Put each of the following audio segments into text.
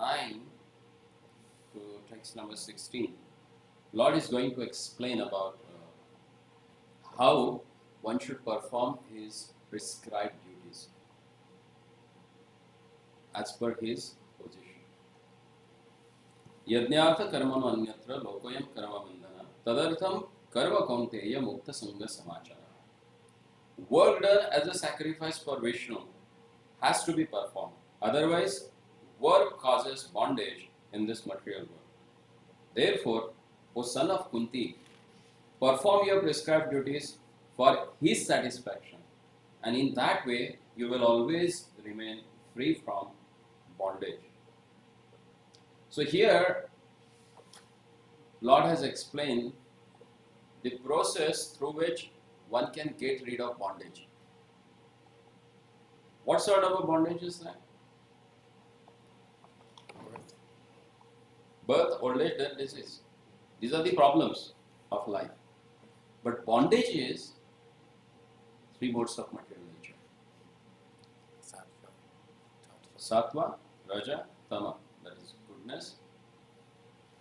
9 to text number 16, Lord is going to explain about how one should perform his prescribed duties as per his position. Yajnartha karmano anyatra lokoyam karma bandhana tadartham karma kaunteya mukta sangha samachara. Work done as a sacrifice for Vishnu has to be performed. Otherwise, work causes bondage in this material world. Therefore, O son of Kunti, perform your prescribed duties for his satisfaction, and in that way you will always remain free from bondage. So here, Lord has explained the process through which one can get rid of bondage. What sort of a bondage is that? Birth, old age, death, disease. These are the problems of life. But bondage is three modes of material nature. Sattva, Raja, Tama. That is goodness,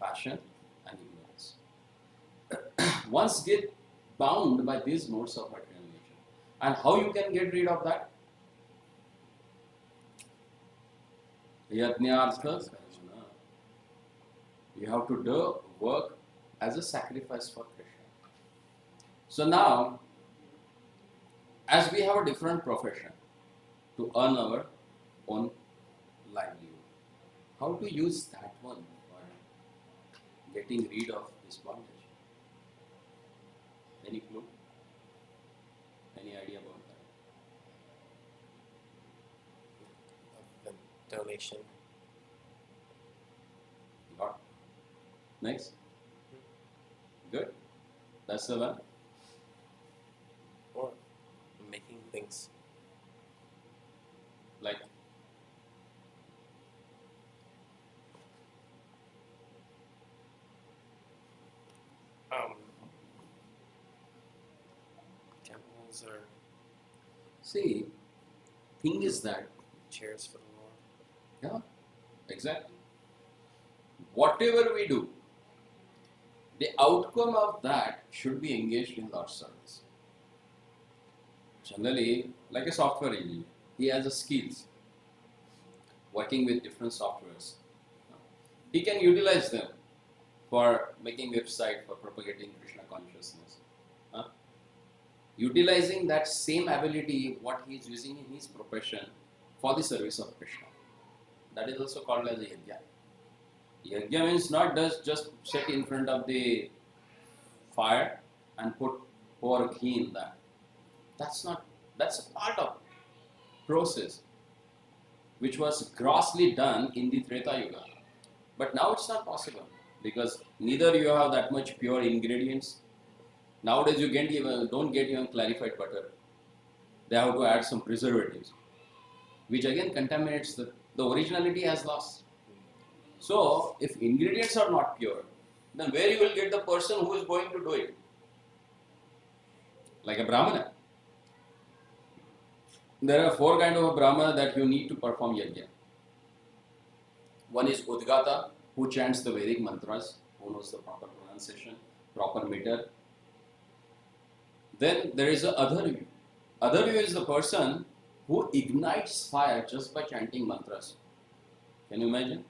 passion, and ignorance. Once get bound by these modes of material nature. And how you can get rid of that? Yajnartha karmana. You have to do work as a sacrifice for Krishna. So now, as we have a different profession to earn our own livelihood, how to use that one for getting rid of this bondage? Any clue? Any idea about that? The donation. Got? Next? Good? That's the one? Or making things. Like, Temples or see, thing is that, chairs for the Lord. yeah, exactly. Whatever we do, the outcome of that should be engaged in Lord's service. Generally, like a software engineer, he has a skills working with different softwares. He can utilize them for making website, for propagating Krishna consciousness. Utilizing that same ability, what he is using in his profession for the service of Krishna. That is also called as a yajna. Yajna means not just sit in front of the fire and pour ghee in that. That's a part of process which was grossly done in the Treta Yuga. But now it's not possible because neither you have that much pure ingredients. Nowadays you don't get even clarified butter. They have to add some preservatives, which again contaminates the originality has lost. So if ingredients are not pure, then where you will get the person who is going to do it? Like a Brahmana. There are 4 kinds of a Brahmana that you need to perform yajna. One is Udgata, who chants the Vedic mantras, who knows the proper pronunciation, proper meter. Then there is a Adharyu. Adharyu is the person who ignites fire just by chanting mantras. Can you imagine?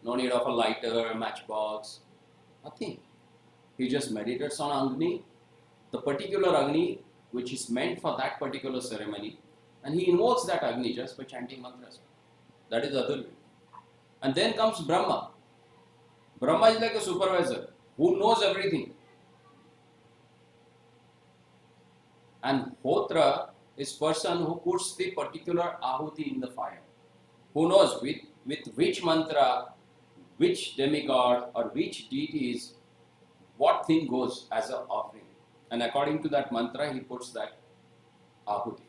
No need of a lighter, a matchbox, nothing. He just meditates on Agni, the particular Agni which is meant for that particular ceremony, and he invokes that Agni just by chanting mantras. That is Adharyu. And then comes Brahma. Brahma is like a supervisor who knows everything. And Hotra is person who puts the particular ahuti in the fire. Who knows with which mantra, which demigod or which deities, what thing goes as an offering. And according to that mantra, he puts that ahuti.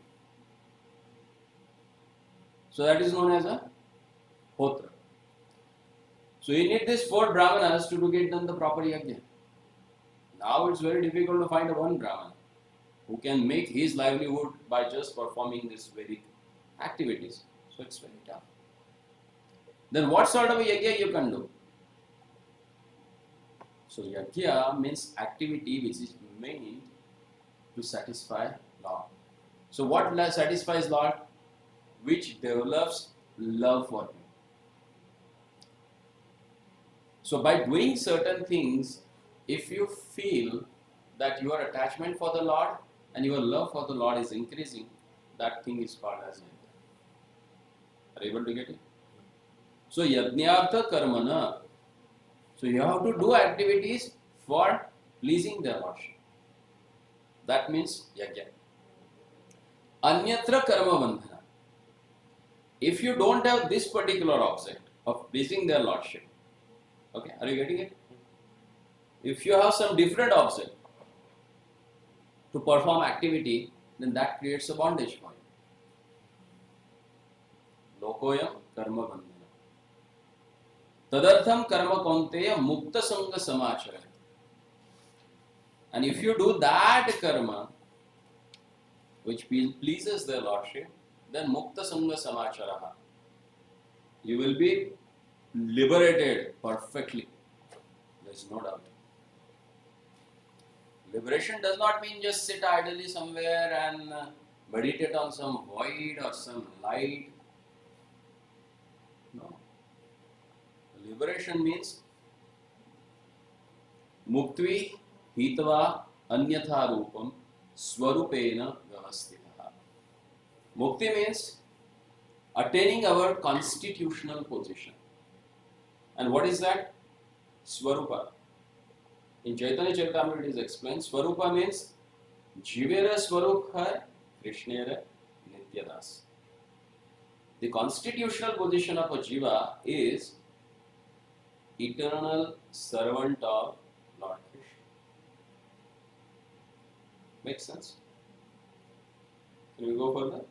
So that is known as a Hotra. So you need these 4 brahmanas to get done the proper yajna. Now it's very difficult to find one brahmana who can make his livelihood by just performing these Vedic activities. So it's very tough. then what sort of a yajna you can do? So yajna means activity which is meant to satisfy Lord. So what satisfies Lord? Which develops love for Him. So by doing certain things, if you feel that your attachment for the Lord and your love for the Lord is increasing, that thing is called as yajna. Are you able to get it? So yajnartha karmana. So you have to do activities for pleasing the Lordship. That means yajna. Anyatra karma bandhana. If you don't have this particular object of pleasing their Lordship, okay, are you getting it? If you have some different object to perform activity, then that creates a bondage for you. Lokoyam karma bandhana. Tadartham karma kaunteya mukta sanga samachara. And if you do that karma, which pleases their Lordship, then mukta sanga samachara. You will be liberated perfectly. There is no doubt. Liberation does not mean just sit idly somewhere and meditate on some void or some light. No. Liberation means muktvi hitva anyatha rupam swarupena vyavastitah. Mukti means attaining our constitutional position. And what is that? Swarupa. In Chaitanya Charitamrita it is explained, Swarupa means Jivera Swarup hai, Krishnera Nityadas. The constitutional position of a Jiva is eternal servant of Lord Krishna. Makes sense? Can we go further?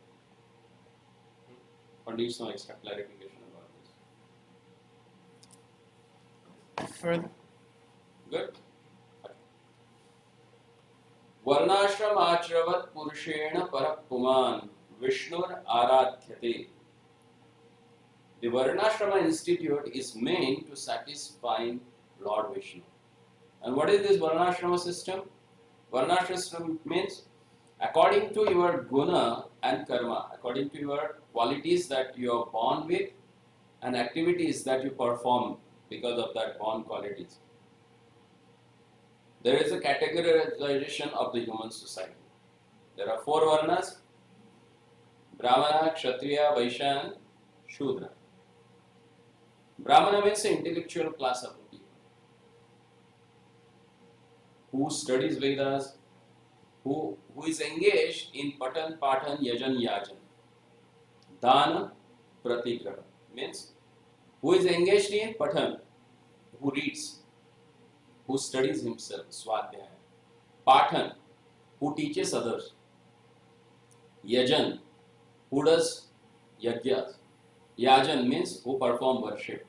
Or need some extra clarification about this? Further. Good. वर्णाश्रम आचरवत पुरुषेण परपुमान विष्णुर आराध्यते. The Varnashrama Institute is meant to satisfy Lord Vishnu. And what is this Varnashrama system? Varnashrama system means according to your guna and karma, according to your qualities that you are born with and activities that you perform because of that born qualities. There is a categorization of the human society. There are 4 varnas: Brahmana, Kshatriya, Vaishya and Shudra. Brahmana means the intellectual class of people who studies Vedas, who is engaged in Patan, Patan, Yajan, Yajan. Dana, Pratigraha means who is engaged in Patan, who reads, who studies himself, Swadhyaya. Patan, who teaches others. Yajan, who does yajnas. Yajan means who perform worship.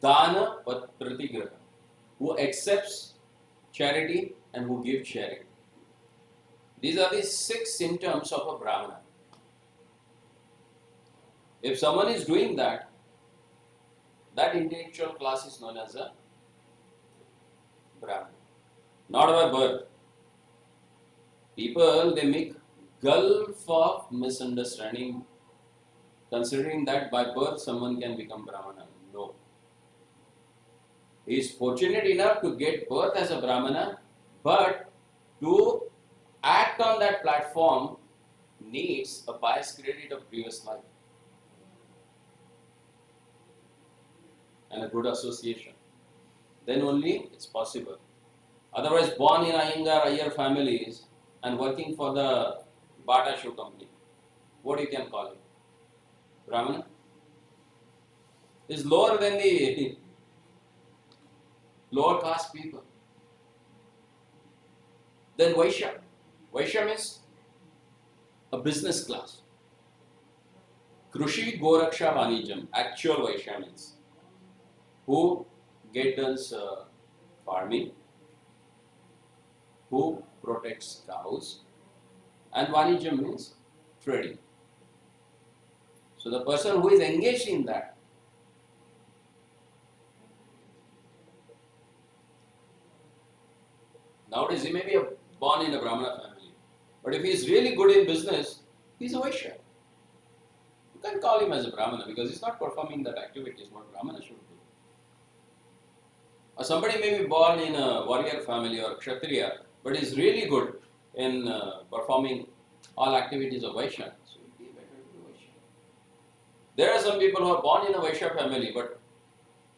Dana Pratigraha, who accepts charity and who gives charity. These are the 6 symptoms of a Brahmana. If someone is doing that, that intellectual class is known as a Brahmana. Not by birth. People, they make gulf of misunderstanding, considering that by birth someone can become Brahmana. No. He is fortunate enough to get birth as a Brahmana, but to act on that platform needs a pious credit of previous life and a good association. Then only it's possible. Otherwise, born in Iyengar families and working for the Bata Shoe Company, what you can call it? Brahmana? Is lower than the lower caste people. Then Vaishya. Vaishya means a business class. Krushi Goraksha Vanijam, actual Vaishya means who gets farming, who protects cows, and Vanijam means trading. So the person who is engaged in that, nowadays he may be born in a Brahmana family, but if he is really good in business, he is a Vaishya. You can't call him as a Brahmana because he's not performing that activities what Brahmana should do. Or somebody may be born in a warrior family or Kshatriya, but is really good in performing all activities of Vaishya. So it would be better to be Vaishya. There are some people who are born in a Vaishya family but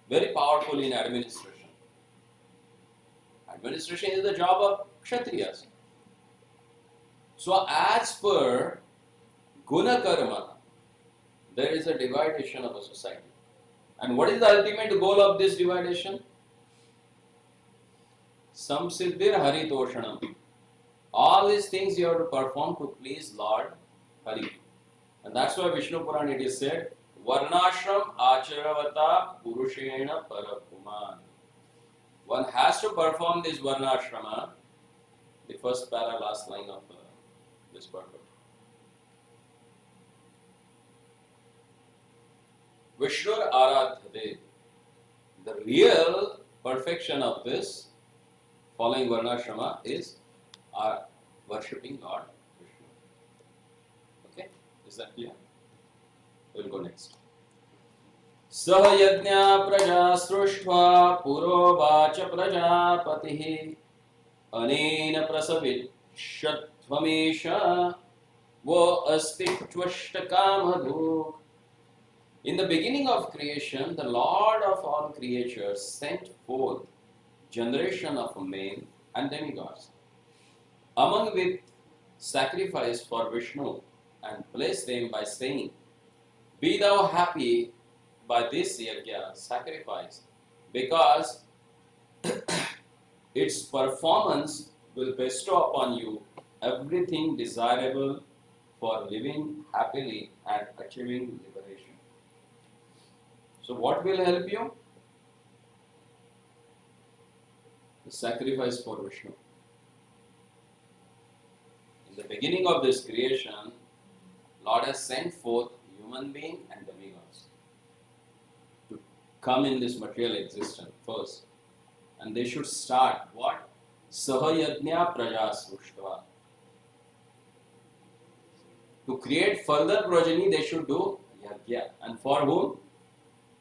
very powerful in administration. Administration is the job of Kshatriyas. So as per Guna Karma, there is a dividation of a society. And what is the ultimate goal of this dividation? Samsiddhir Haritoshanam. All these things you have to perform to please Lord Hari. And that's why Vishnu Puran it is said, Varnashram Acharavata Purushena Parapuman. One has to perform this Varnashrama, the first para, last line of this purport. Vishnur Aradhyate. The real perfection of this, following Varnashrama, is worshipping Lord Vishnu. Okay? Is that clear? We'll go next. Sah yajna praja srushva purovacha prajapatihi anena prasavit shattvamesha vo astitvashtakamadhuk. In the beginning of creation, the Lord of all creatures sent forth generation of men and demigods, among with sacrifice for Vishnu, and blessed them by saying, Be thou happy by this yajna, sacrifice, because its performance will bestow upon you everything desirable for living happily and achieving liberation. So what will help you? The sacrifice for Vishnu. In the beginning of this creation, Lord has sent forth human being and demigods to come in this material existence first. And they should start what? Sahayajna praja sruštva. To create further progeny, they should do yajna. And for whom?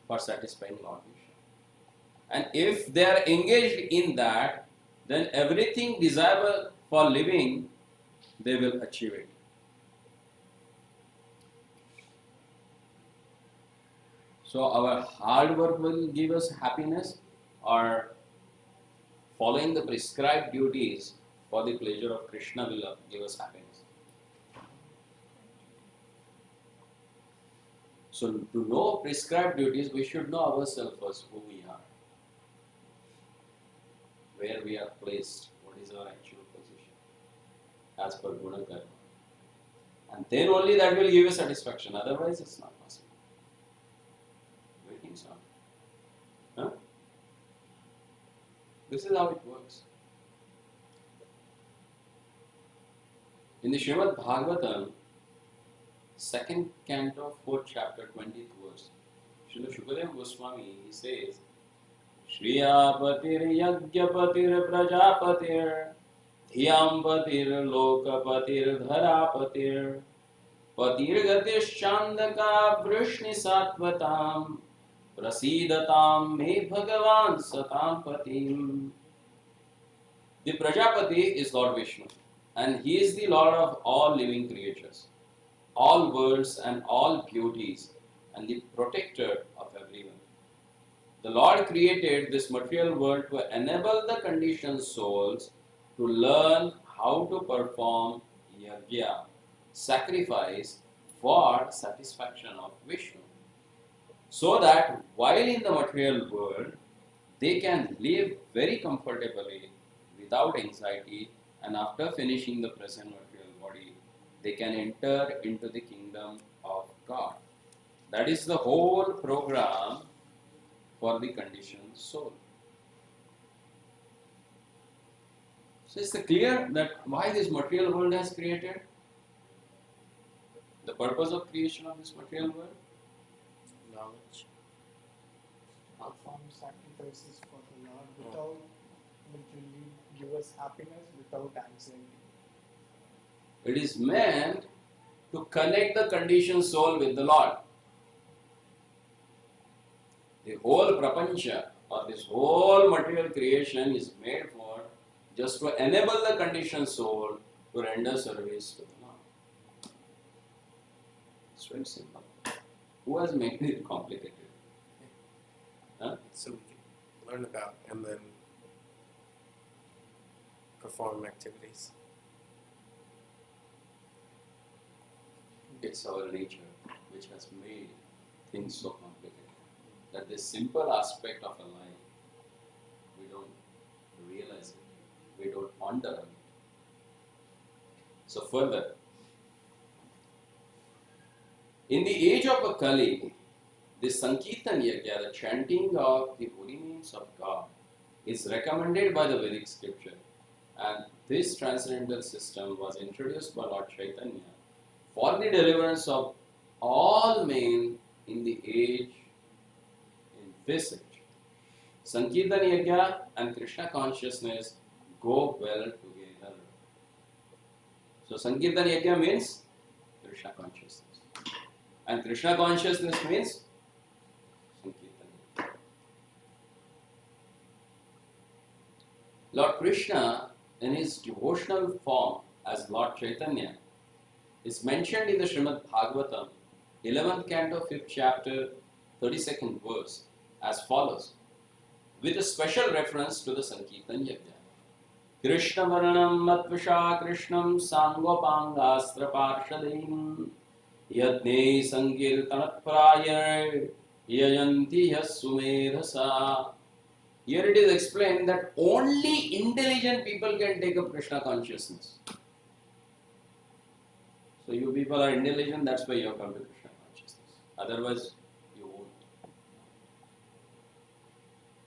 For satisfying Lord Vishnu. And if they are engaged in that, then everything desirable for living, they will achieve it. So our hard work will give us happiness, or following the prescribed duties for the pleasure of Krishna will give us happiness. So to know prescribed duties, we should know ourselves first, who we are, where we are placed, what is our actual position, as per Guna Karma. And then only that will give you satisfaction, otherwise it's not possible. Do you think so? Huh? This is how it works. In the Srimad Bhagavatam, 2nd canto, 4th chapter, 20th verse, Srila Shukadeva Goswami, he says, Shriyapatir Yagyapatir Prajapatir Dhyambatir Lokapatir Dharapatir Patir Gatish Chandaka Vrishni Sattvatam Prasidatam Me Bhagavan Satam Patim. The Prajapati is Lord Vishnu, and he is the Lord of all living creatures, all worlds and all beauties, and the protector of everyone. The Lord created this material world to enable the conditioned souls to learn how to perform yajna, sacrifice, for satisfaction of Vishnu, so that while in the material world, they can live very comfortably without anxiety, and after finishing the present material body, they can enter into the kingdom of God. That is the whole program for the conditioned soul. So it's clear that why this material world has created? The purpose of creation of this material world? Knowledge. Perform sacrifices for the Lord without which will give us happiness without anxiety. It is meant to connect the conditioned soul with the Lord. The whole prapancha or this whole material creation is made for just to enable the conditioned soul to render service to the Lord. It's very simple. Who has made it complicated? Huh? So we can learn about and then perform activities. It's our nature which has made things so complicated that this simple aspect of a life, we don't realize it, we don't ponder on it. So further, in the age of a Kali, the Sankirtan Yajna, the chanting of the holy names of God, is recommended by the Vedic scripture, and this transcendental system was introduced by Lord Chaitanya for the deliverance of all men in the age, in this age. Sankirtan Yajna and Krishna consciousness go well together. So Sankirtan Yajna means Krishna consciousness. And Krishna consciousness means Sankirtan Yajna. Lord Krishna, in his devotional form as Lord Chaitanya, is mentioned in the Srimad Bhagavatam, 11th canto, 5th chapter, 32nd verse, as follows, with a special reference to the Sankirtan Yajna. Krishna Varanam Matvasha Krishnam Sangopangastra Parshadaim Yadne Sankirtanat Prayar Yajanti Yasumedhasa. Here it is explained that only intelligent people can take up Krishna consciousness. So you people are intelligent, that's why you have come to Krishna consciousness. Otherwise, you won't.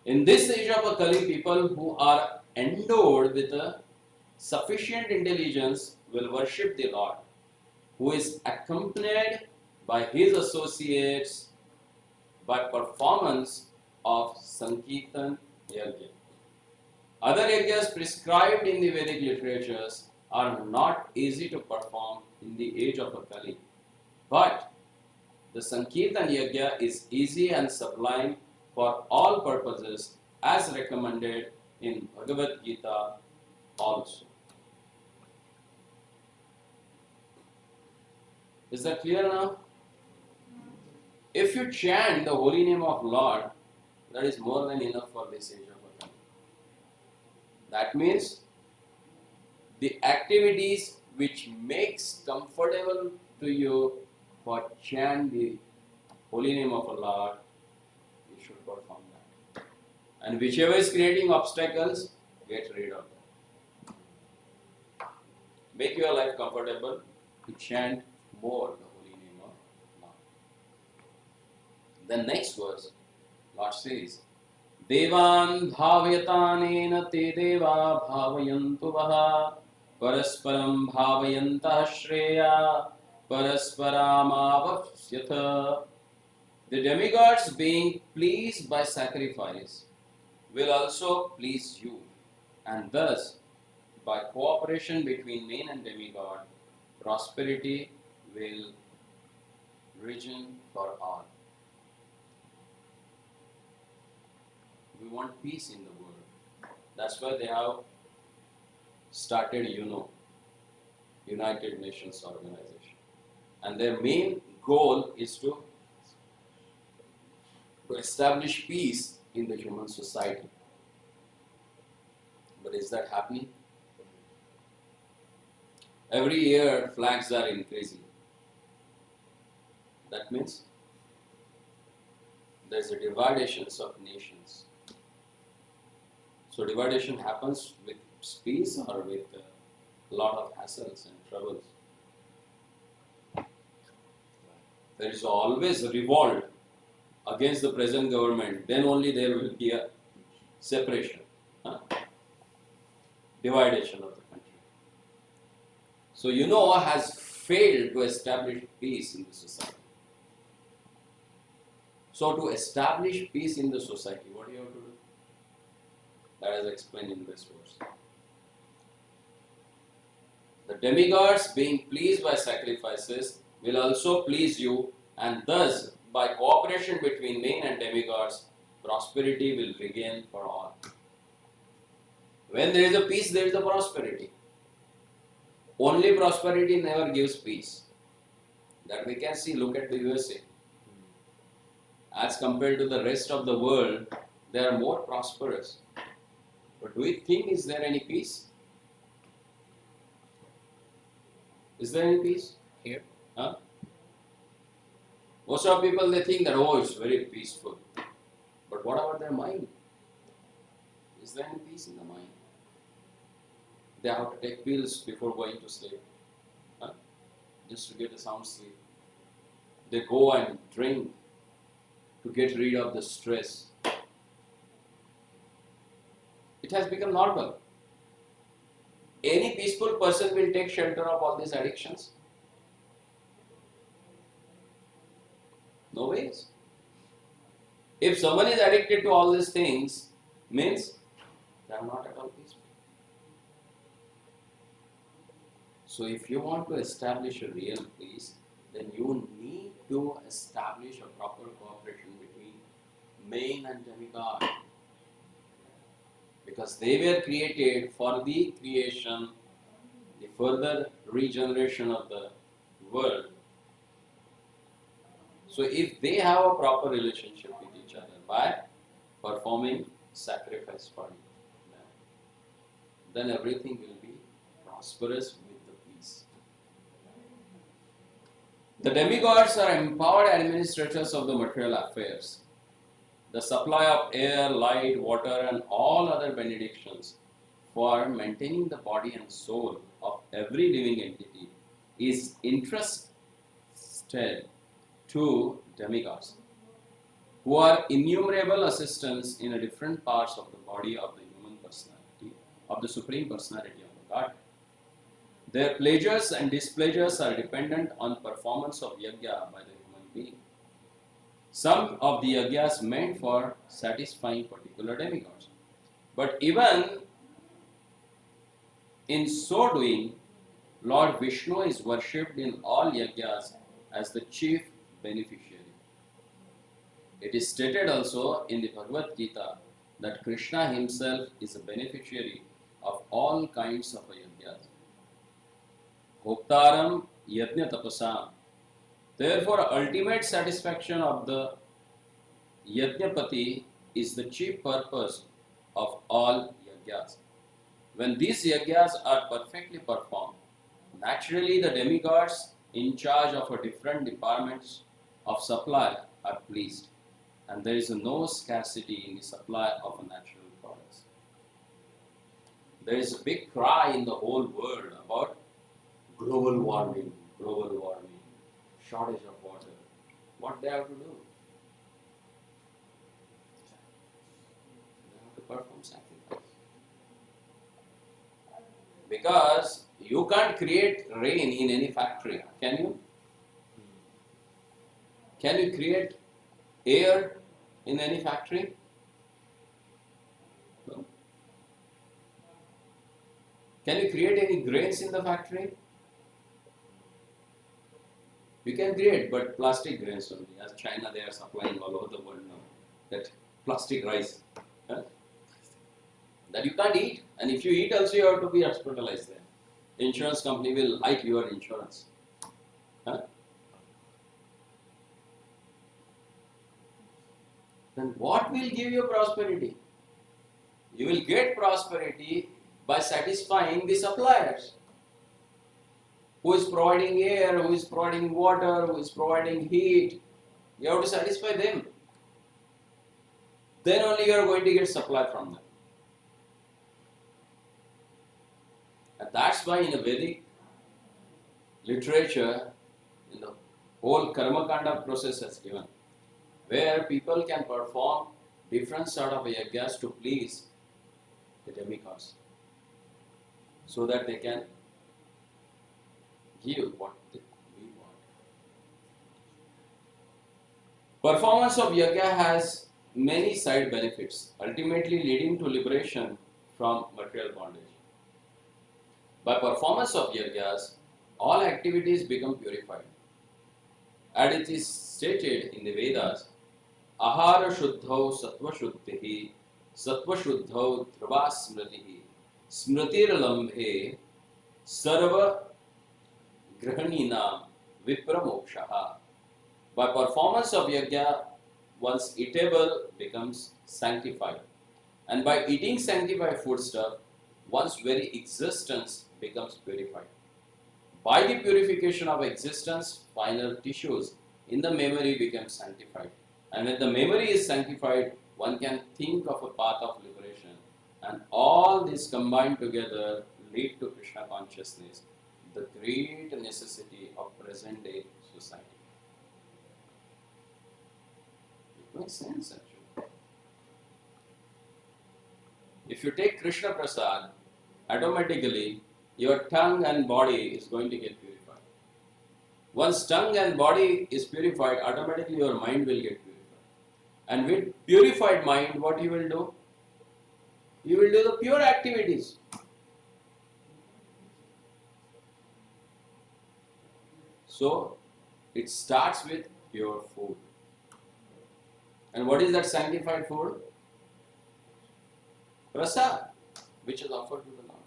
In this age of a Kali, people who are endowed with a sufficient intelligence will worship the Lord, who is accompanied by his associates by performance of Sankirtan Yajna. Other yajnas prescribed in the Vedic literatures are not easy to perform in the age of a Kali, but the Sankirtan Yajna is easy and sublime for all purposes as recommended in Bhagavad Gita also. Is that clear now? If you chant the holy name of Lord, that is more than enough for this age of a Kali. That means the activities which makes comfortable to you for chant the holy name of Allah, you should perform that. And whichever is creating obstacles, get rid of them. Make your life comfortable to chant more the holy name of Allah. The next verse, Lord says, Devan bhavayatanena te deva bhavayantu vaha parasparam bhavayantah shreya parasparamavasyatha. The demigods being pleased by sacrifice will also please you, and thus by cooperation between man and demigod, prosperity will region for all. We want peace in the world. That's why they have started UNO, United Nations Organization. And their main goal is to establish peace in the human society. But is that happening? Every year flags are increasing. That means there's a dividation of nations. So dividation happens with peace or with a lot of hassles and troubles. There is always a revolt against the present government. Then only there will be a separation, dividation of the country. So UNO has failed to establish peace in the society. So to establish peace in the society, what do you have to do? That is explained in this verse. The demigods, being pleased by sacrifices, will also please you, and thus, by cooperation between men and demigods, prosperity will regain for all. When there is a peace, there is a prosperity. Only prosperity never gives peace. That we can see, look at the USA. As compared to the rest of the world, they are more prosperous. But do we think, is there any peace? Is there any peace? Here? Huh? Most of people, they think that, oh, it's very peaceful. But what about their mind? Is there any peace in the mind? They have to take pills before going to sleep, huh? Just to get a sound sleep. They go and drink to get rid of the stress. It has become normal. Any peaceful person will take shelter of all these addictions? No ways. If someone is addicted to all these things, means they are not at all peaceful. So if you want to establish a real peace, then you need to establish a proper cooperation between men and demigod. Because they were created for the creation, the further regeneration of the world. So if they have a proper relationship with each other by performing sacrifice for them, then everything will be prosperous with the peace. The demigods are empowered administrators of the material affairs. The supply of air, light, water, and all other benedictions for maintaining the body and soul of every living entity is entrusted to demigods, who are innumerable assistants in different parts of the body of the human personality, of the Supreme Personality of the God. Their pleasures and displeasures are dependent on performance of yajna by the human being. Some of the yajnas meant for satisfying particular demigods. But even in so doing, Lord Vishnu is worshipped in all yajnas as the chief beneficiary. It is stated also in the Bhagavad Gita that Krishna himself is a beneficiary of all kinds of yajnas. Bhoktaram yajna tapasam. Therefore, ultimate satisfaction of the Yajnapati is the chief purpose of all yajnas. When these yajnas are perfectly performed, naturally the demigods in charge of a different departments of supply are pleased, and there is no scarcity in the supply of natural products. There is a big cry in the whole world about global warming, shortage of water. What they have to do? They have to perform sacrifice. Because you can't create rain in any factory, can you? Can you create air in any factory? No. Can you create any grains in the factory? You can create, but plastic grains only. As China, they are supplying all over the world now. That plastic rice. Huh? That you can't eat. And if you eat also, you have to be hospitalized there. Insurance company will hike your insurance. Huh? Then what will give you prosperity? You will get prosperity by satisfying the suppliers. Who is providing air, who is providing water, who is providing heat. You have to satisfy them. Then only you are going to get supply from them. And that's why in the Vedic literature, in the whole Karma Kanda process is given, where people can perform different sort of yajnas to please the demigods, so that they can give what we want. Performance of yajna has many side benefits, ultimately leading to liberation from material bondage. By performance of yajnas, all activities become purified. And it is stated in the Vedas, Ahara Shuddhau Sattva Shuddhihi Sattva Shuddhau Dhruva Smritihi Smritir Lambhe Sarva Grahaninam Vipra Mokshaha. By performance of yajna, one's eatable becomes sanctified. And by eating sanctified foodstuff, one's very existence becomes purified. By the purification of existence, final tissues in the memory become sanctified. And when the memory is sanctified, one can think of a path of liberation. And all this combined together lead to Krishna consciousness, the great necessity of present day society. It makes sense actually. If you take Krishna Prasad, automatically your tongue and body is going to get purified. Once tongue and body is purified, automatically your mind will get purified. And with purified mind, what you will do? You will do the pure activities. So, it starts with pure food. And what is that sanctified food? Prasad, which is offered to the Lord.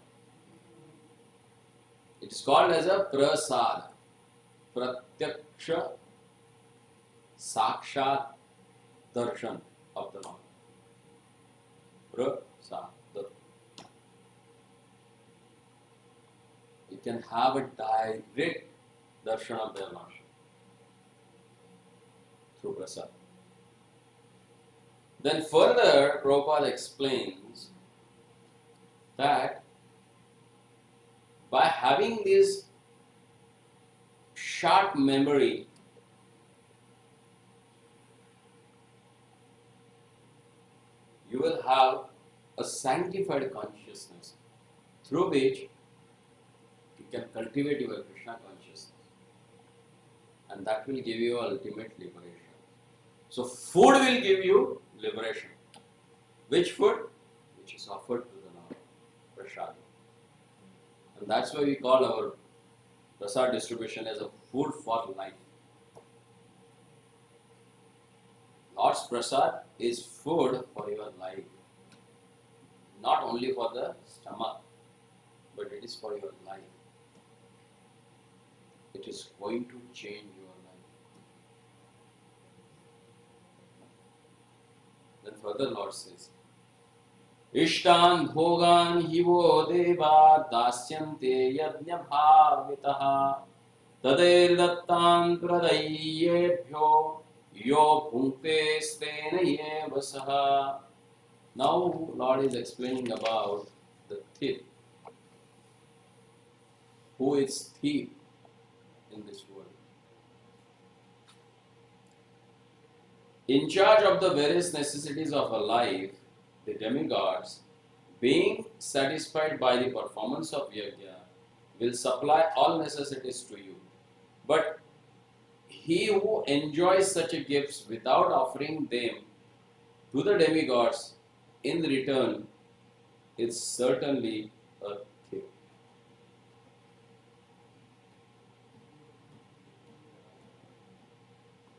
It is called as a prasad. Pratyaksha Sakshat Darshan of the Lord. Prasad. You can have a direct darshan of their Lord through prasad. Then further, Prabhupada explains that by having this sharp memory, you will have a sanctified consciousness through which you can cultivate your Krishna consciousness, and that will give you ultimate liberation. So food will give you liberation. Which food? Which is offered to the Lord, prasad. And that's why we call our prasad distribution as a food for life. Lord's prasad is food for your life. Not only for the stomach, but it is for your life. It is going to change your life. Then further Lord says, Ishtan bhogan hivo deva dasyante yajna bhavitaha tader dattan pradayebhyo yo bhunkte stena yevasaha. Now Lord is explaining about the thief. Who is thief in this world? In charge of the various necessities of a life, the demigods, being satisfied by the performance of yajna, will supply all necessities to you. But he who enjoys such gifts without offering them to the demigods in return is certainly a thief.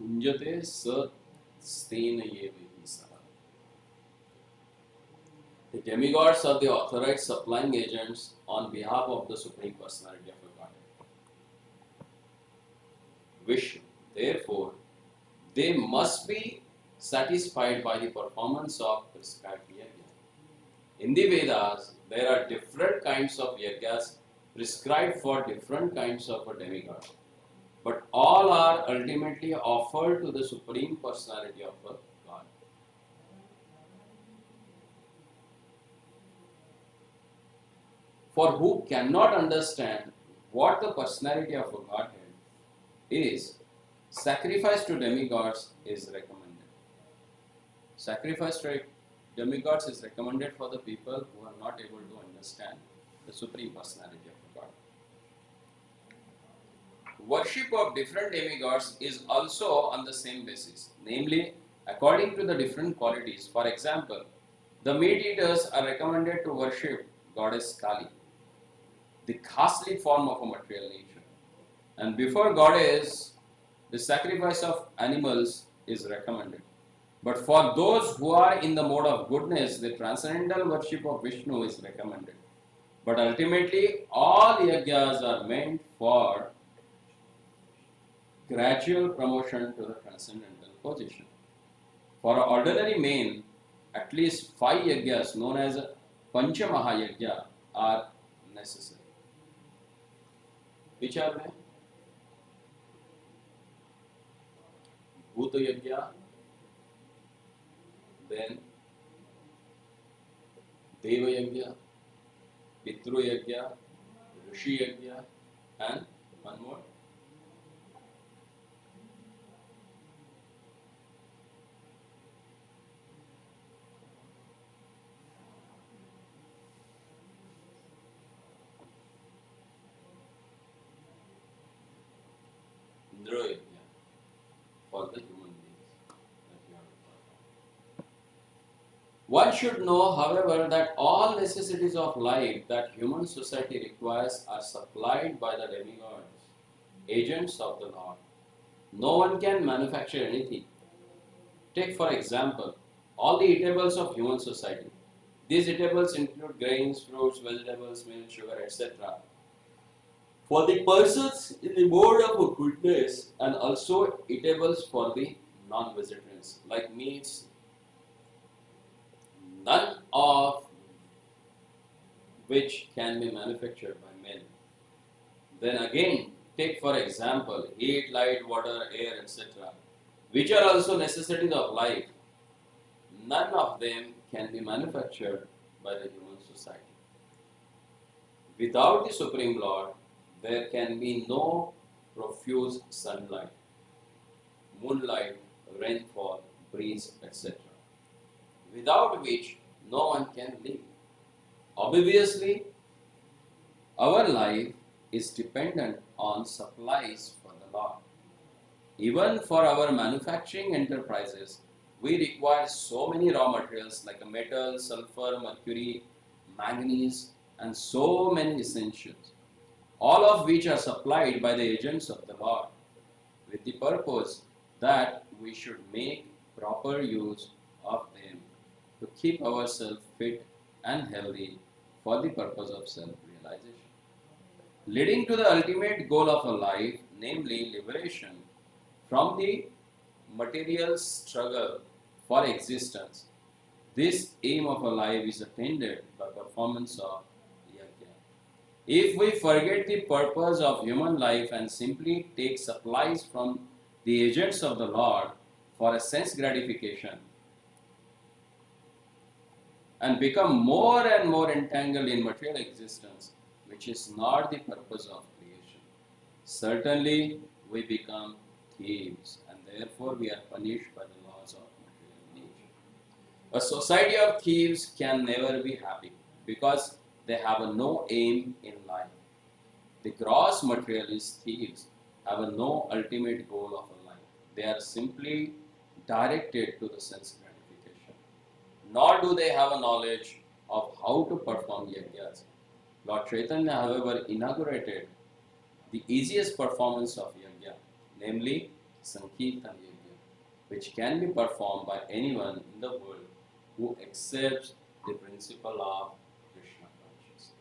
Kunjate sat stena yevahi saha. The demigods are the authorized supplying agents on behalf of the Supreme Personality of the Godhead, Vishnu. Therefore, they must be satisfied by the performance of prescribed yajna. In the Vedas, there are different kinds of yajnas prescribed for different kinds of a demigod, but all are ultimately offered to the Supreme Personality of a God. For who cannot understand what the personality of a Godhead is, sacrifice to demigods is recommended. Sacrifice to demigods is recommended for the people who are not able to understand the Supreme Personality of a God. worship of different demigods is also on the same basis, namely according to the different qualities. For example, the meat eaters are recommended to worship goddess Kali, the ghastly form of a material nature. And before goddess, the sacrifice of animals is recommended. But for those who are in the mode of goodness, the transcendental worship of Vishnu is recommended. But ultimately, all yajnas are meant for gradual promotion to the transcendental position. For an ordinary man, at least 5 yajnas known as Pancha Mahayajna are necessary. Which are they? Bhuta Yajna, then Deva Yajna, Pitru Yajna, Rishi Yajna, and one more. Indra Yajna for the human beings that you have to perform. One should know, however, that all necessities of life that human society requires are supplied by the demigods, agents of the Lord. No one can manufacture anything. Take, for example, all the eatables of human society. These eatables include grains, fruits, vegetables, milk, sugar, etc. For the persons in the mode of goodness, and also eatables for the non-vegetarians, like meats, none of which can be manufactured by men. Then again, take for example heat, light, water, air, etc., which are also necessities of life. None of them can be manufactured by the human society. Without the Supreme Lord, there can be no profuse sunlight, moonlight, rainfall, breeze, etc., without which no one can live. Obviously, our life is dependent on supplies for the Lord. Even for our manufacturing enterprises, we require so many raw materials like metal, sulfur, mercury, manganese, and so many essentials, all of which are supplied by the agents of the Lord, with the purpose that we should make proper use of them to keep ourselves fit and healthy for the purpose of self-realization, leading to the ultimate goal of a life, namely liberation from the material struggle for existence. This aim of a life is attained by performance of yajna. If we forget the purpose of human life and simply take supplies from the agents of the Lord for a sense gratification and become more and more entangled in material existence, which is not the purpose of creation, certainly we become thieves, and therefore we are punished by the laws of material nature. A society of thieves can never be happy because they have no aim in life. The gross materialist thieves have no ultimate goal of a life. They are simply directed to the sense gratification. Nor do they have a knowledge of how to perform yajnas. Lord Chaitanya, however, inaugurated the easiest performance of yajna, namely Sankirtan yajna, which can be performed by anyone in the world who accepts the principle of Krishna consciousness.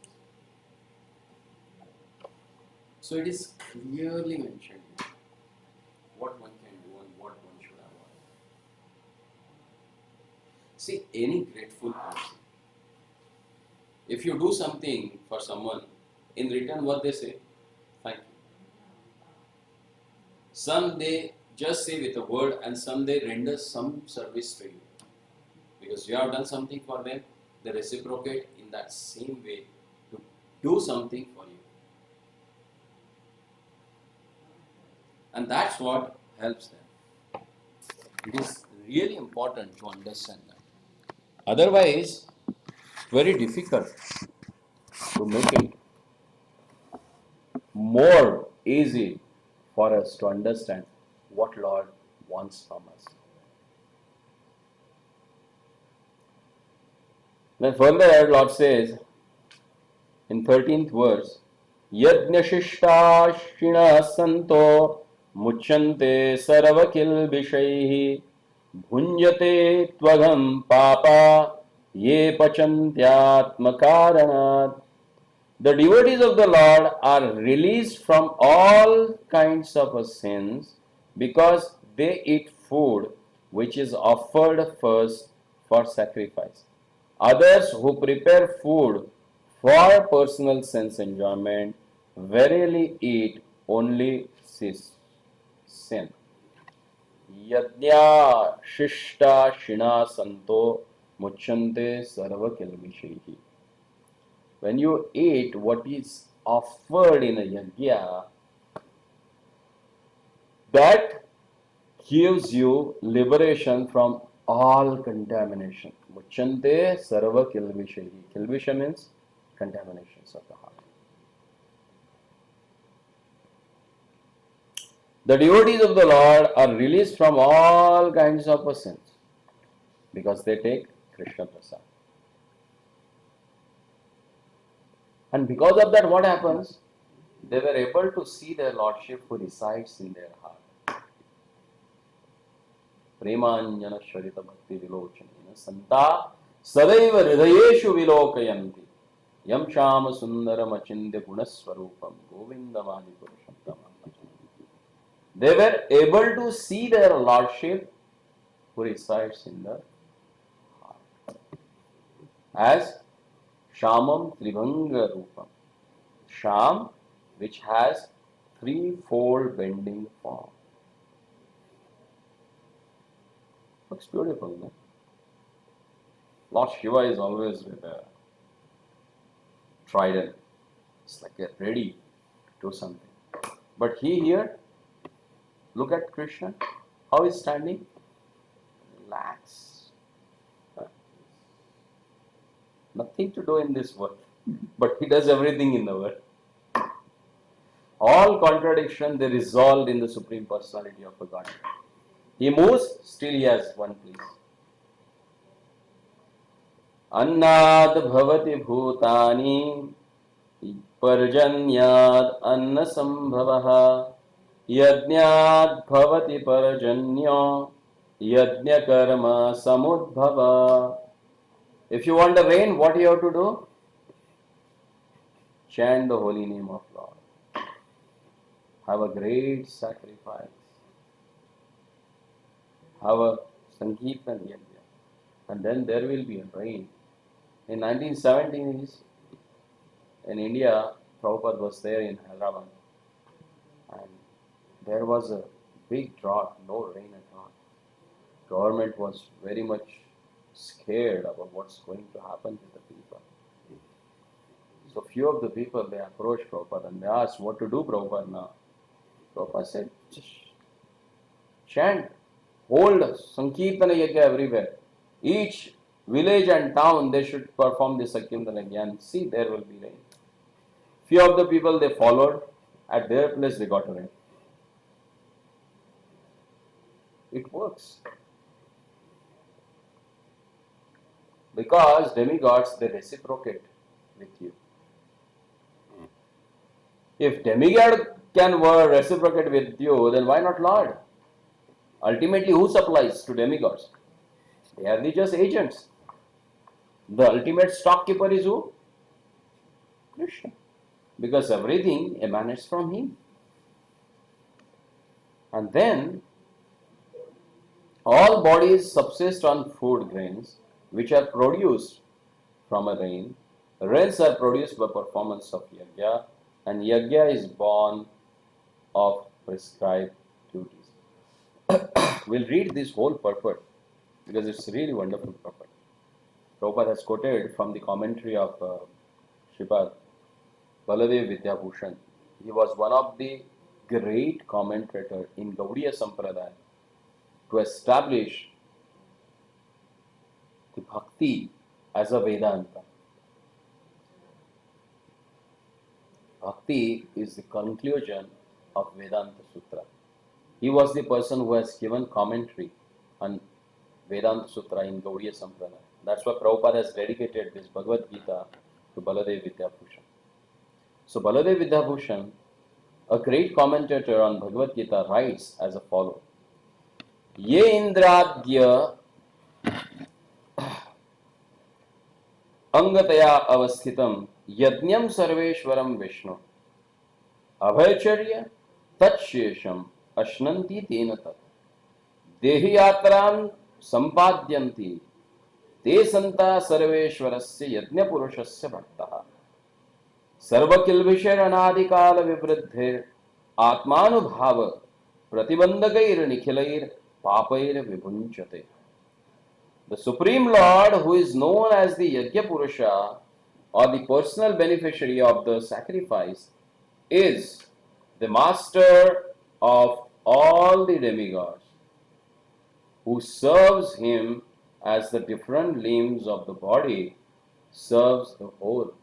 So it is clearly mentioned here what one can do and what one should avoid. See, any grateful person, if you do something for someone, in return what they say? Thank you. Some they just say with a word, and some they render some service to you. Because you have done something for them, they reciprocate in that same way to do something for you. And that's what helps them. It is really important to understand that. Otherwise, very difficult to make it more easy for us to understand what Lord wants from us. Then further, Lord says in 13th verse, Yajnashishtashinas santo muchante sarvakil vishaihi bhunjate tvagam papa ye pachantyatmakaranat. The devotees of the Lord are released from all kinds of sins because they eat food which is offered first for sacrifice. Others who prepare food for personal sense enjoyment verily eat only sin. Yajna shishta shina santo muchante sarva kilvishihi. When you eat what is offered in a yajna, that gives you liberation from all contamination. Muchante sarva kilvishahi. Kilvisha means contaminations of the heart. The devotees of the Lord are released from all kinds of sins because they take Krishna Prasad. And because of that, what happens? They were able to see their Lordship who resides in their heart. Premanjana Sharita Bhakti Vilochanena Santa Sadaiva Hridayeshu Vilokayanti Yam Shama Sundaram Achindya Gunaswarupam Govindamadi Purusham Tamam. They were able to see their Lordship who resides in the heart as Shamam Tribhanga Rupam. Sham, which has threefold bending form. Looks beautiful, no? Lord Shiva is always with a trident. It's like they're ready to do something. But he here, look at Krishna, how he's standing. Relax. Nothing to do in this world, but he does everything in the world. All contradiction, they resolved in the Supreme Personality of the Godhead. He moves, still he has one place. Annad bhavati bhutani parjanyad anna sambhavaha yajnad bhavati parjanyo yajna karma samudbhava. If you want the rain, what you have to do? Chant the holy name of Lord. Have a great sacrifice. Have a Sankirtan Yajna. And then there will be a rain. In 1970s, in India, Prabhupada was there in Hyderabad. And there was a big drought, no rain at all. Government was very much scared about what's going to happen to the people. So few of the people, they approached Prabhupada and they asked, what to do, Prabhupada, now? Prabhupada said, just chant, hold Sankirtana Yajna everywhere. Each village and town, they should perform the Sankirtana Yajna and see there will be rain. Few of the people, they followed. At their place, they got rain. It works. Because demigods, they reciprocate with you. If demigod can reciprocate with you, then why not Lord? Ultimately, who supplies to demigods? They are just agents. The ultimate stockkeeper is who? Krishna. Because everything emanates from him. And then, all bodies subsist on food grains, which are produced from a rain. Rains are produced by performance of yajna, and yajna is born of prescribed duties. We'll read this whole purport because it's a really wonderful purport. Prabhupada has quoted from the commentary of Sripad Baladev Vidyabhushan. He was one of the great commentators in Gaudiya Sampradaya to establish the bhakti as a Vedanta. Bhakti is the conclusion of Vedanta Sutra. He was the person who has given commentary on Vedanta Sutra in Gaudiya Sampradaya. That's why Prabhupada has dedicated this Bhagavad Gita to Baladev Vidyabhushan. So Baladev Vidyabhushan, a great commentator on Bhagavad Gita, writes as follows: Ye Indradya अंगतया अवस्थितम यज्ञम सर्वेश्वरम Vishnu अभयचर्य तत्शेषम अश्नन्ति तेन तत् देहि यात्रां संपाद्यन्ति ते संता सर्वेश्वरस्य यज्ञ पुरुषस्य भक्तः सर्वकिल्बिषैर अनादिकाल विवृद्धिर आत्मानुभाव प्रतिबंधकैर निखिलैर पापैर विभुञ्चते. The Supreme Lord, who is known as the Yajna Purusha or the personal beneficiary of the sacrifice, is the master of all the demigods, who serves him as the different limbs of the body serves the whole.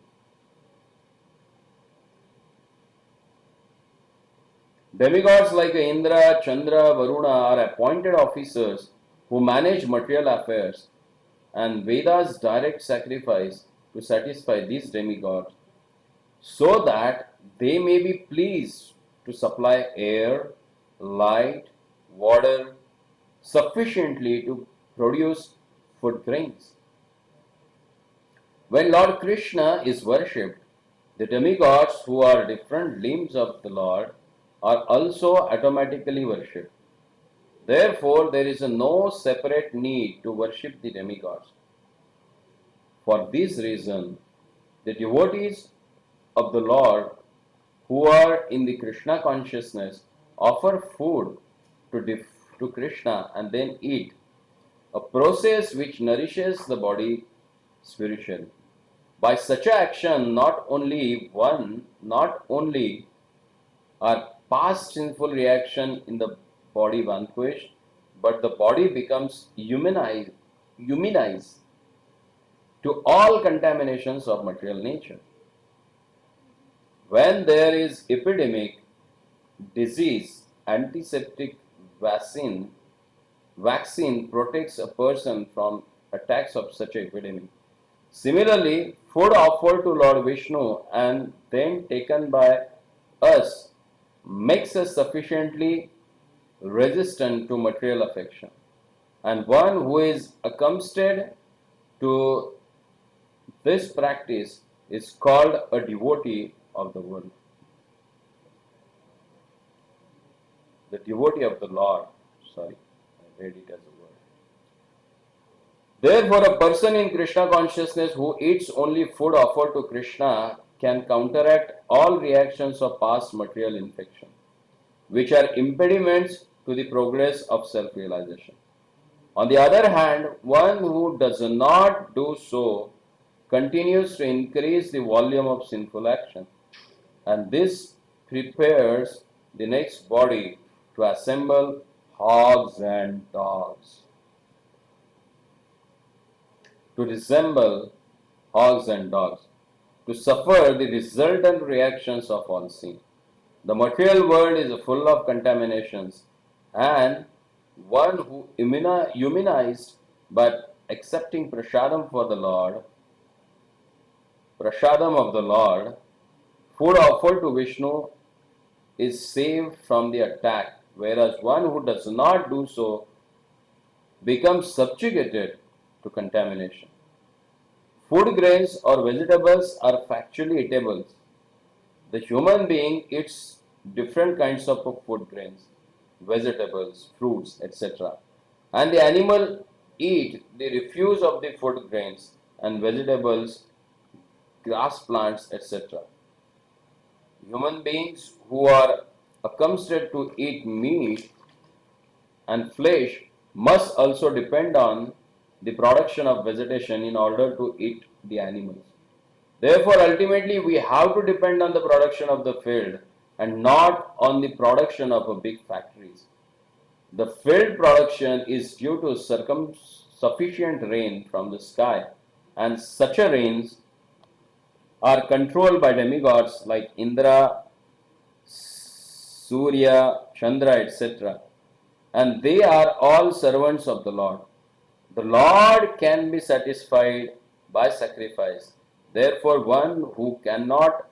Demigods like Indra, Chandra, Varuna are appointed officers who manage material affairs, and Vedas direct sacrifice to satisfy these demigods so that they may be pleased to supply air, light, water sufficiently to produce food grains. When Lord Krishna is worshipped, the demigods who are different limbs of the Lord are also automatically worshipped. Therefore, there is no separate need to worship the demigods. For this reason, the devotees of the Lord who are in the Krishna consciousness offer food to Krishna and then eat, a process which nourishes the body spiritually. By such action, not only are past sinful reaction in the body vanquished, but the body becomes humanized to all contaminations of material nature. When there is epidemic, disease, antiseptic vaccine protects a person from attacks of such epidemic. Similarly, food offered to Lord Vishnu and then taken by us makes us sufficiently resistant to material affection. And one who is accustomed to this practice is called a devotee of the world. The devotee of the Lord. Sorry, I read it as a word. Therefore, a person in Krishna consciousness who eats only food offered to Krishna can counteract all reactions of past material infection, which are impediments to the progress of self-realization. On the other hand, one who does not do so continues to increase the volume of sinful action, and this prepares the next body to assemble hogs and dogs. To resemble hogs and dogs, to suffer the resultant reactions of all sin. The material world is full of contaminations, and one who humanized but accepting prasadam of the Lord, food offered to Vishnu is saved from the attack, whereas one who does not do so becomes subjugated to contamination. Food grains or vegetables are factually eatables. The human being eats different kinds of food grains, vegetables, fruits, etc. And the animal eat the refuse of the food grains and vegetables, grass plants, etc. Human beings who are accustomed to eat meat and flesh must also depend on the production of vegetation in order to eat the animals. Therefore, ultimately, we have to depend on the production of the field and not on the production of big factories. The field production is due to sufficient rain from the sky, and such rains are controlled by demigods like Indra, Surya, Chandra, etc. And they are all servants of the Lord. The Lord can be satisfied by sacrifice. Therefore, one who cannot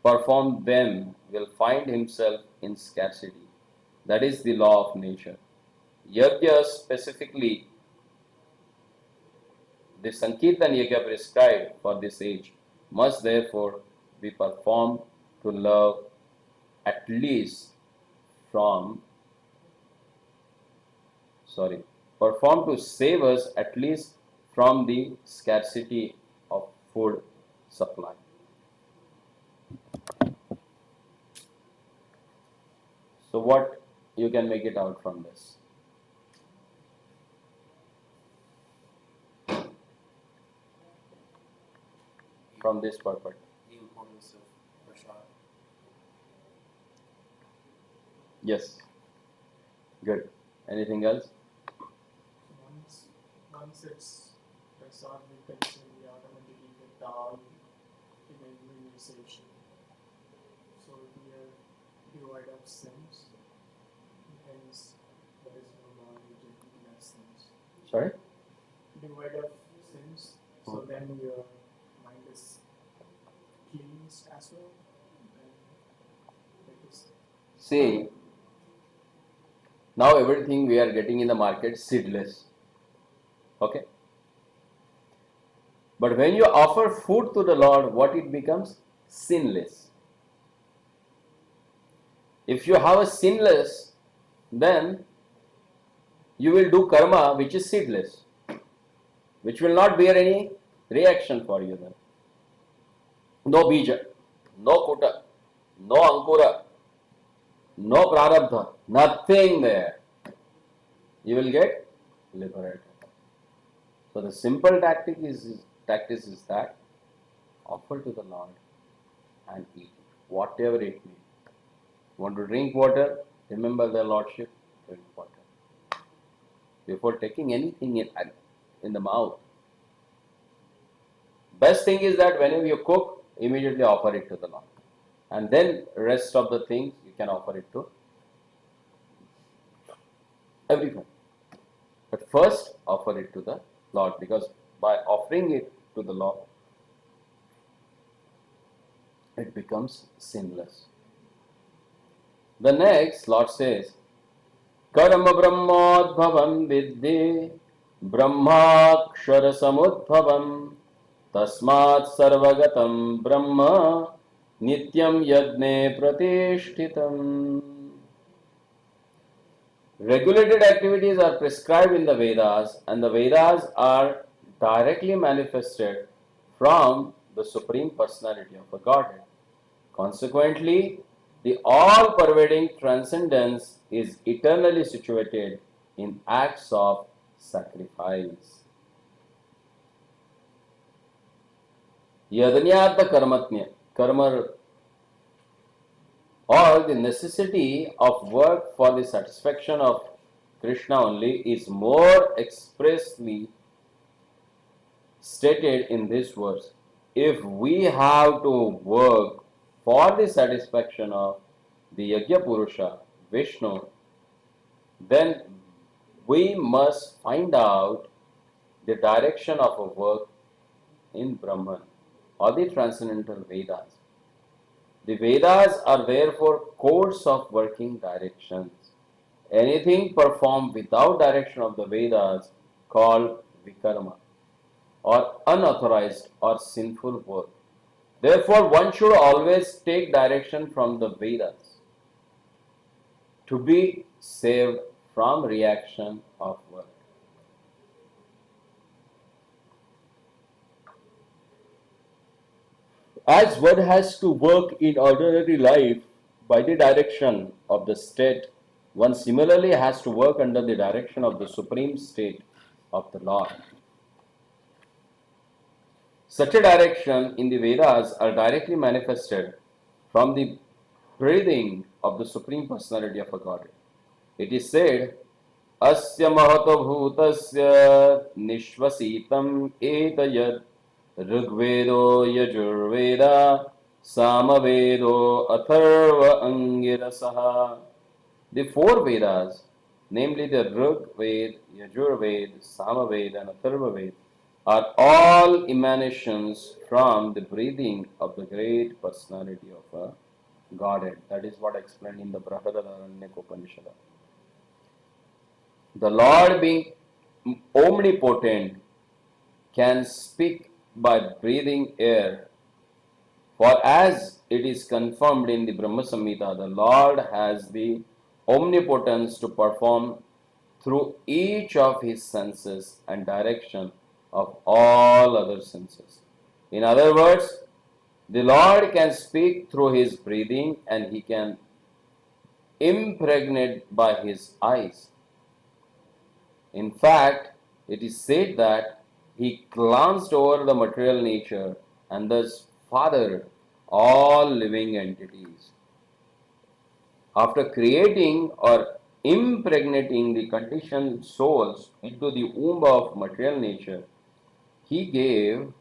perform them will find himself in scarcity. That is the law of nature. Yajna, specifically the Sankirtan Yajna prescribed for this age, must therefore be performed to love at least from, performed to save us at least from the scarcity of food supply. So what you can make it out from this? From this purport. The importance of prasad. Yes. Good. Anything else? Once it's prasad becomes, we automatically get dal in immunization. So here divide up sins, hence there is no knowledge in that sense. Sorry? Divide up sins, so then your mind is cleansed as well. And it is See, now everything we are getting in the market seedless. Okay? But when you offer food to the Lord, what it becomes? Sinless. If you have a sinless, then you will do karma which is seedless, which will not bear any reaction for you then. No bija, no kuta, no ankura, no prarabdha, nothing there. You will get liberated. So the simple tactic is that offer to the Lord and eat it, whatever it may be. Want to drink water? Remember the Lordship, drink water. Before taking anything in the mouth. Best thing is that whenever you cook, immediately offer it to the Lord. And then rest of the things you can offer it to everyone. But first offer it to the Lord, because by offering it to the Lord, it becomes sinless. The next, Lord says, Karma Brahmodbhavam Viddhi Brahmakshara Samudbhavam Tasmat Sarvagatam Brahma Nityam Yajne Pratishtitam. Regulated activities are prescribed in the Vedas, and the Vedas are directly manifested from the Supreme Personality of the Godhead. Consequently, the all-pervading transcendence is eternally situated in acts of sacrifice. Yadanyata karmatnya, karma, or the necessity of work for the satisfaction of Krishna only, is more expressly stated in this verse. If we have to work for the satisfaction of the Yajna Purusha, Vishnu, then we must find out the direction of our work in Brahman or the transcendental Vedas. The Vedas are therefore codes of working directions. Anything performed without direction of the Vedas called vikarma, or unauthorized or sinful work. Therefore, one should always take direction from the Vedas to be saved from reaction of work. As one has to work in ordinary life by the direction of the state, one similarly has to work under the direction of the supreme state of the Lord. Such a direction in the Vedas are directly manifested from the breathing of the Supreme Personality of a Godhead. It is said, Asya mahato bhutasya nishvasitam etayad Rigvedo Yajurveda Samavedo Atharva Angirasaha. The four Vedas, namely the Rig Veda, Yajur Veda, Samaveda, and Atharva Veda, are all emanations from the breathing of the great personality of a Godhead. That is what explained in the Brihadaranyaka Upanishad. The Lord, being omnipotent, can speak by breathing air. For as it is confirmed in the Brahma Samhita, the Lord has the omnipotence to perform through each of his senses and direction of all other senses. In other words, the Lord can speak through his breathing and he can impregnate by his eyes. In fact, it is said that he glanced over the material nature and thus fathered all living entities. After creating or impregnating the conditioned souls into the womb of material nature, he gave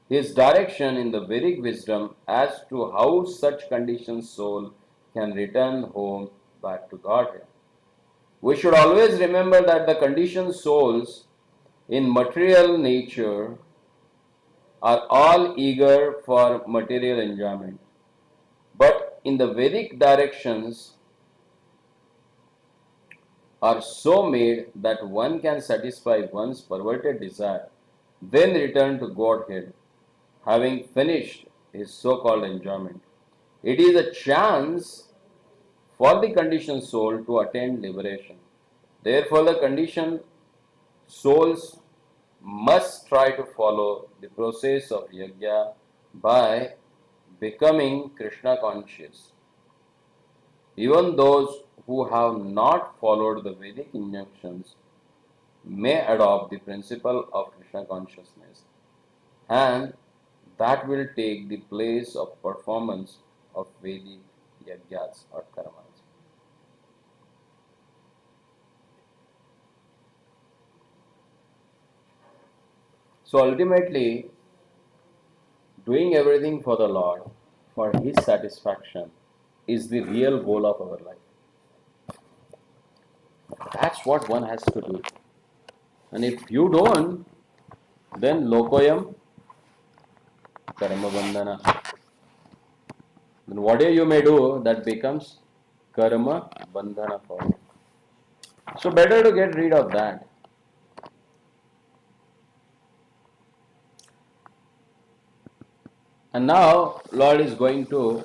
his direction in the Vedic wisdom as to how such conditioned soul can return home back to Godhead. We should always remember that the conditioned souls in material nature are all eager for material enjoyment. But in the Vedic directions are so made that one can satisfy one's perverted desire, then return to Godhead, having finished his so-called enjoyment. It is a chance for the conditioned soul to attain liberation. Therefore, the conditioned souls must try to follow the process of yajna by becoming Krishna conscious. Even those who have not followed the Vedic injunctions may adopt the principle of Krishna consciousness, and that will take the place of performance of Vedic yajnas or karmas. So ultimately, doing everything for the Lord, for His satisfaction, is the real goal of our life. That's what one has to do. And if you don't, then lokoyam karma bandhana. Then whatever you may do, that becomes karma bandhana for you. So better to get rid of that. And now Lord is going to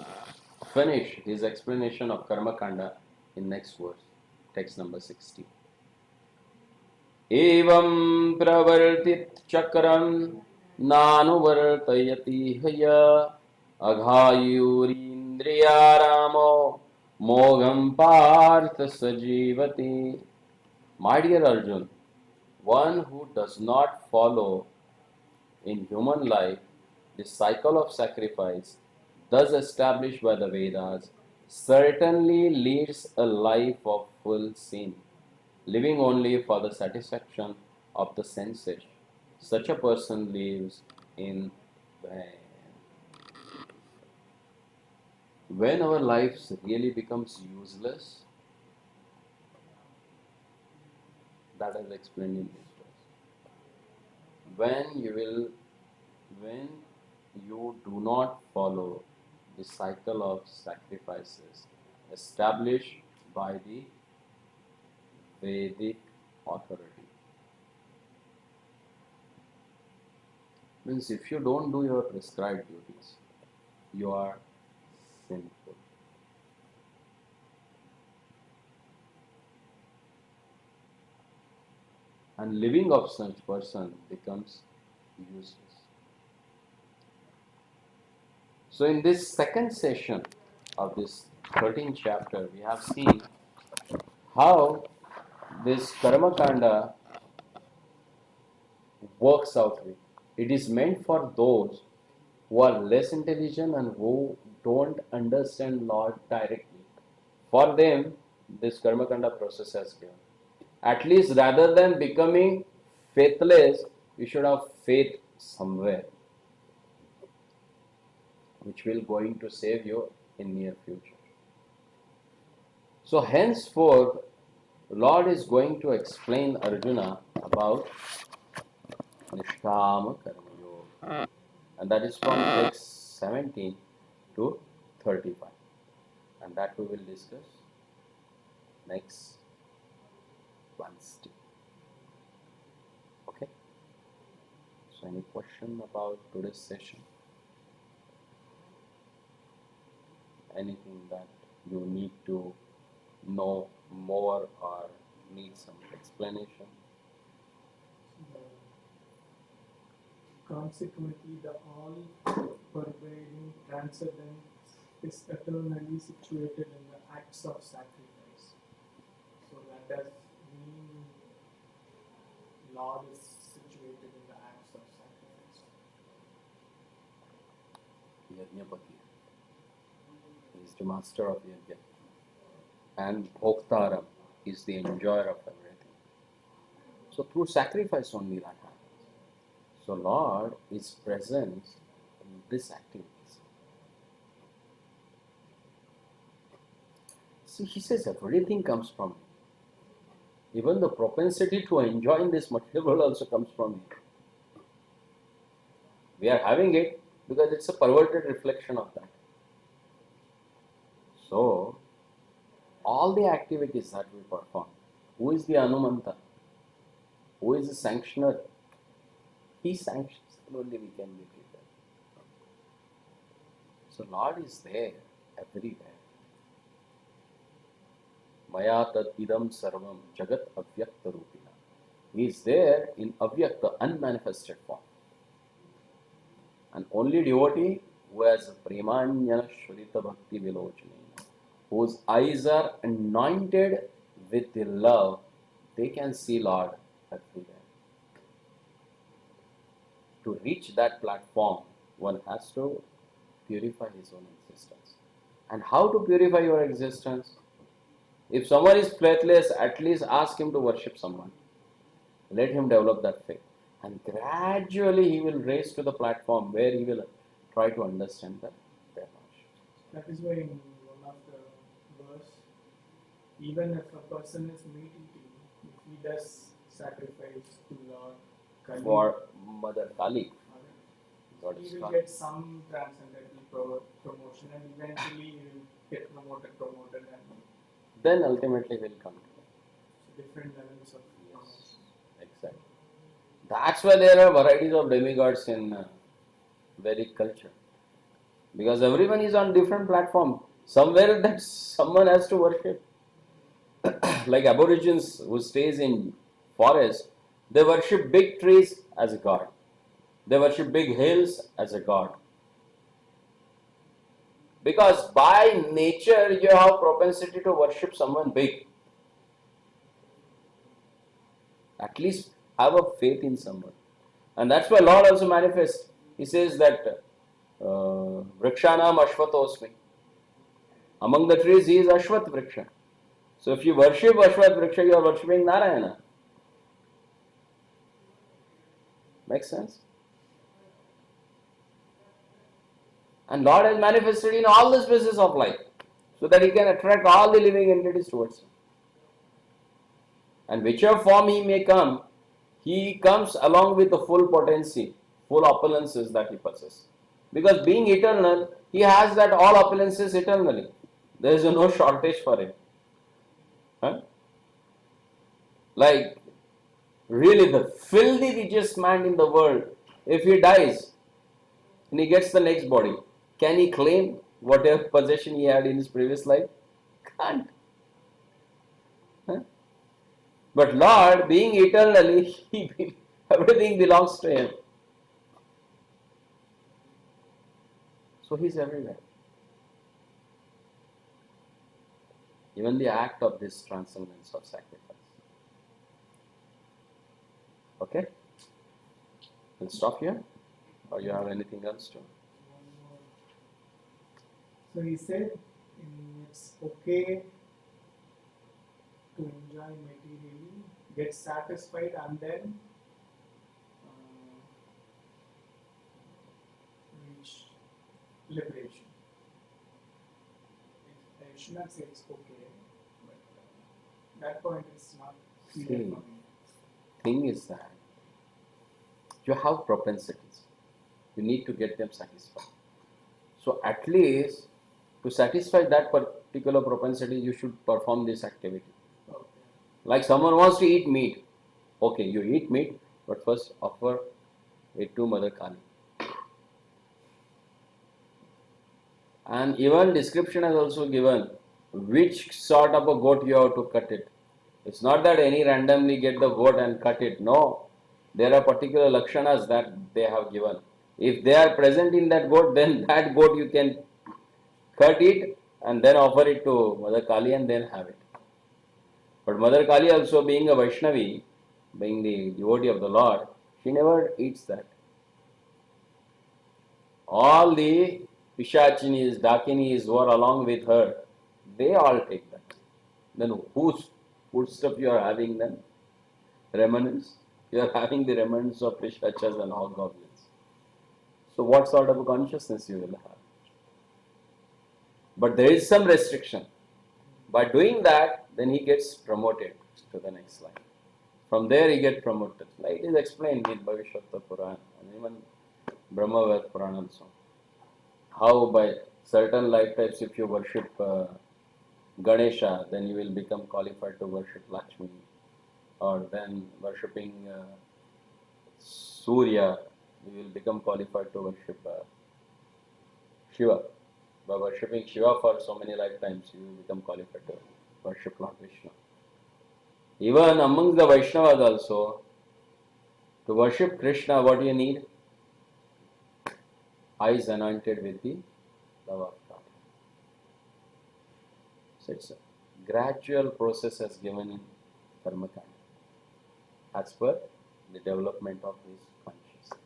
finish his explanation of karma kanda in next verse, text number 60. एवं प्रवर्तित चक्रं नानुवर्तयति हय अघायुरीन्द्रियारामो मोघं Partha सजीवति. My dear Arjun, one who does not follow in human life the cycle of sacrifice thus established by the Vedas certainly leads a life of full sin, living only for the satisfaction of the senses. Such a person lives in vain. When our lives really becomes useless, that is explained in this verse. When you do not follow the cycle of sacrifices established by the Vedic authority. Means if you don't do your prescribed duties, you are sinful. And living of such person becomes useless. So in this second session of this 13th chapter, we have seen how this karma kanda works out with. It is meant for those who are less intelligent and who don't understand Lord directly. For them, this karma kanda process has given. At least rather than becoming faithless, You should have faith somewhere which will going to save you in near future. So henceforth, Lord is going to explain Arjuna about Nishkama Karma Yoga, and that is from text 17 to 35, and that we will discuss next Wednesday. Okay. So any question about today's session? Anything that you need to know more or need some explanation? Consequently, the all-pervading transcendence is eternally situated in the acts of sacrifice. So that does mean Lord is situated in the acts of sacrifice. Yajnapati. He is the master of Yajna. And Bhoktaram is the enjoyer of everything. So through sacrifice only that happens. So Lord is present in these activities. See, he says everything comes from me. Even the propensity to enjoy in this material world also comes from me. We are having it because it's a perverted reflection of that. So, all the activities that we perform, who is the Anumanta? Who is the sanctioner? He sanctions, then only we can be prepared. So, Lord is there everywhere. Maya tad idam sarvam jagat avyakta rupina. He is there in avyakta, unmanifested form. And only devotee who has premanyana shurita bhakti vilochanena, whose eyes are anointed with the love, they can see Lord everywhere. To reach that platform, one has to purify his own existence. And how to purify your existence? If someone is faithless, at least ask him to worship someone. Let him develop that faith. And gradually he will raise to the platform where he will try to understand their worship. That is why in one of the verse, even if a person is meat eating, if he does sacrifice to Lord Kali, For Mother Kali, Goddess he will Kali. get some transcendental promotion, and eventually he will get promoted, and Then ultimately will come to it. different levels of promotion. Exactly. That's why there are varieties of demigods in Vedic culture. Because everyone is on different platform. Somewhere that someone has to worship. Like aborigines who stays in forest, they worship big trees as a god. They worship big hills as a god. Because by nature you have propensity to worship someone big. At least have a faith in someone. And that's why Lord also manifests. He says that Vrikshanam Ashvatosmi. Among the trees he is Ashvat Vriksha. So if you worship Ashvat Vriksha, you are worshipping Narayana. Makes sense? And Lord has manifested in all the spaces of life so that he can attract all the living entities towards him. And whichever form he may come, he comes along with the full potency, full opulences that he possesses. Because being eternal, he has that all opulences eternally. There is no shortage for him. Huh? Like, really, the filthy richest man in the world, if he dies and he gets the next body, can he claim whatever possession he had in his previous life? Can't. Huh? But Lord, being eternally, everything belongs to him. So he's everywhere. Even the act of this transcendence of sacrifice. Okay? We'll stop here. Or you have anything else to? So he said it's okay to enjoy materially, get satisfied, and then liberation. I should not say it's okay, but that point is not clear See. for me. Thing is that you have propensities. You need to get them satisfied. So at least to satisfy that particular propensity, you should perform this activity. Okay. Like someone wants to eat meat. Okay, you eat meat, but first offer it to Mother Kali. And even description has also given which sort of a goat you have to cut it. It's not that any randomly get the goat and cut it. No, there are particular lakshanas that they have given. If they are present in that goat, then that goat you can cut it and then offer it to Mother Kali and then have it. But Mother Kali also being a Vaishnavi, being the devotee of the Lord, she never eats that. All the Pishachinis, Dakinis who are along with her, they all take that. Then whose foodstuff you are having then? Remnants? You are having the remnants of Pishachas and hobgoblins. So what sort of a consciousness you will have? But there is some restriction. By doing that, then he gets promoted to the next line. From there he gets promoted. Like it is explained in Bhavishwatta Purana and even Brahmavat Purana also. How by certain lifetimes if you worship Ganesha, then you will become qualified to worship Lakshmi. Or then worshipping Surya, you will become qualified to worship Shiva. By worshipping Shiva for so many lifetimes, you will become qualified to worship Lord Vishnu. Even amongst the Vaishnavas also, to worship Krishna, what do you need? Eyes anointed with the love of God. So it's a gradual process as given in Karma Kanda as per the development of his consciousness.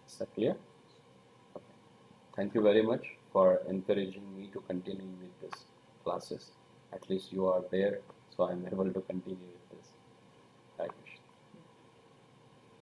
Is that clear? Okay. Thank you very much for encouraging me to continue with this classes. At least you are there, so I am able to continue with this. Right.